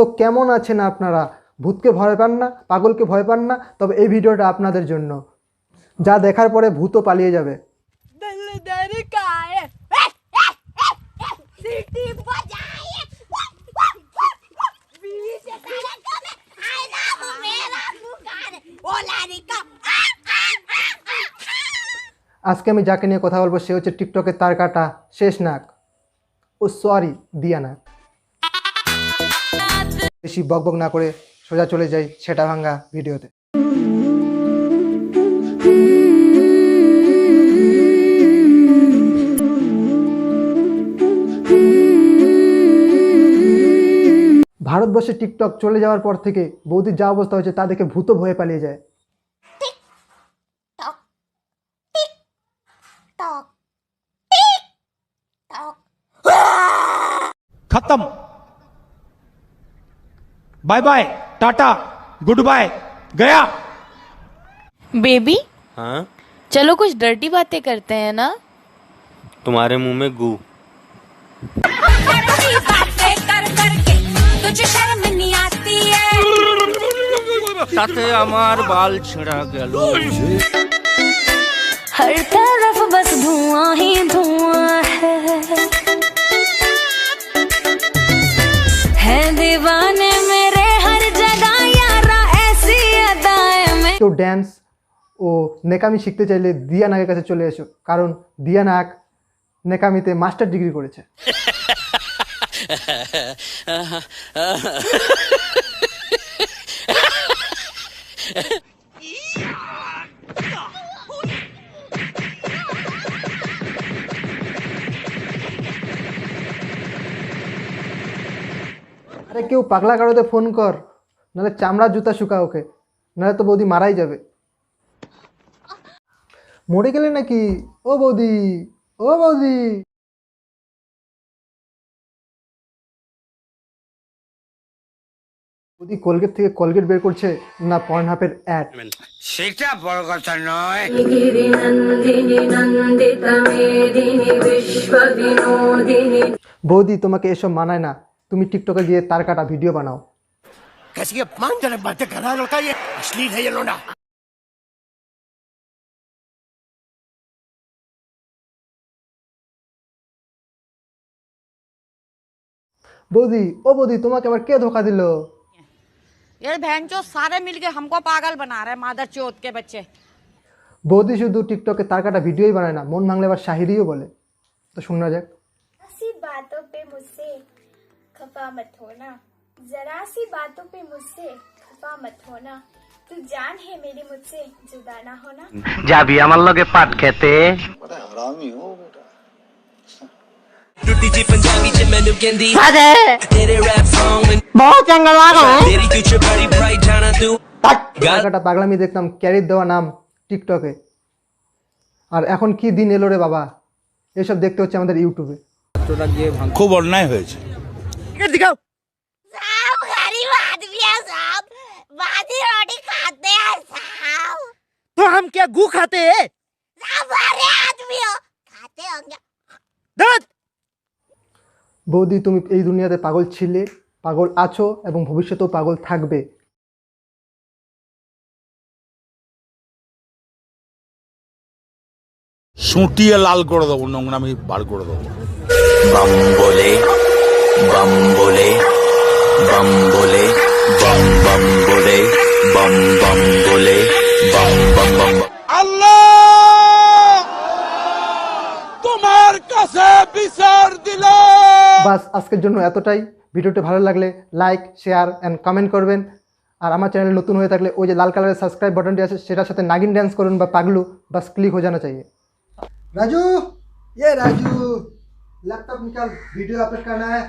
তো কেমন আছেন আপনারা? ভূতকে ভয় পান না, পাগলকে ভয় পান না? তবে এই ভিডিওটা আপনাদের জন্য, যা দেখার পরে ভূতও পালিয়ে যাবে। আজকে আমি যাকে নিয়ে কথা বলবো সে হচ্ছে টিকটকের তার কাটা শেষ নাগ, ও সরি দিয়া নাগ। বেশি বকবক না করে সোজা চলে যাই সেটা ভাঙ্গা ভিডিওতে। ভারতবর্ষে টিকটক চলে যাওয়ার পর থেকে বৌদির যা অবস্থা হয়েছে তা দেখে ভূত ভয়ে পালিয়ে যায়। खत्म, bye bye, tata, goodbye, गया। बेबी, हाँ, चलो कुछ डर्टी बातें करते हैं ना। तुम्हारे मुंह में गू। साथे আমার बाल छिड़ा গেল। हर तरफ बस धुआं ही धुआं है दीवाने मेरे हर जगह यारा ऐसी अदाएं में। কেউ ড্যান্স ও নেকামি শিখতে চাইলে দিয়া নাগের কাছে চলে এসো, কারণ দিয়া নাগ নেকামিতে মাস্টার ডিগ্রি করেছে। আরে কেউ পাগলা কারোতে ফোন কর, নাহলে চামড়া জুতা শুকা ওকে, নাহলে তো বৌদি মারাই যাবে। মরে গেলে নাকি? ও বৌদি, ও বৌদি। বৌদি কোলগেট থেকে কোলগেট বের করছে না পর্নহাবের অ্যাড? সেটা বড় কথা নয়। বৌদি তোমাকে এসব মানায় না, তুমি টিকটকে গিয়ে তার কাটা ভিডিও বানাও। कैसी अपमानजनक बातें कर रहा है लड़का, ये अश्लील है ये लोना। বৌদি, ও বৌদি, তোমাকে আবার কে ধোকা দিল? ये बहनचो सारे मिलके हमको पागल बना रहे हैं, मादर चौथ के बच्चे। বৌদি শুধু টিকটকে তার কাটা ভিডিওই বানায় না, মন ভাঙলে আবার শাহিরিও বলে। তো শোনা যাক। सी बातों पे मुझसे खफा मत होना, जरा सी बातों पे मुझसे खफा मत होना, तू जान है मेरी मुझसे जुदा ना होना। যাবি আমার লগে পাট খেতে। टूटी जी पंजाबी च मैनू कहंदी तेरे रैप सॉन्ग में बहुत चंगा लगा तेरी फ्यूचर बड़ी ब्राइट जाना तू তার কাটা পাগলামি দেখতাম ক্যারির দেওয়া নাম টিকটকে, আর এখন কি দিন এলো রে বাবা, এসব দেখতে হচ্ছে আমাদের ইউটিউবে। খুব অন্যায় হয়েছে। দিখাও। साहब गरीब आदमी है साहब, बाजी रोटी खाते हैं साहब। तो हम क्या गू खाते हैं? साहब बड़े आदमी हो, खाते होंगे। धत। বৌদি তুমি এই দুনিয়াতে পাগল ছিলে, পাগল আছো এবং ভবিষ্যতেও পাগল থাকবে। সুটিয়ে লাল করে দেবো, নোংরামি বার করে দেবো। बम बोले बम बोले बम बोले बम बम बोले बम बम बोले बम बम बम। আল্লাহ তোমার কাছে বিচার দিলাম। বাস আজকের জন্য এতটাই। ভিডিওটি ভালো লাগলে লাইক, শেয়ার অ্যান্ড কমেন্ট করবেন। আর আমার চ্যানেল নতুন হয়ে থাকলে ওই যে লাল কালারের সাবস্ক্রাইব বাটনটি আছে সেটার সাথে নাগিন ডান্স করুন বা পাগলু, বাস ক্লিক हो जाना चाहिए। राजू, ये राजू, लैपटॉप निकाल, वीडियो अपलोड करना है।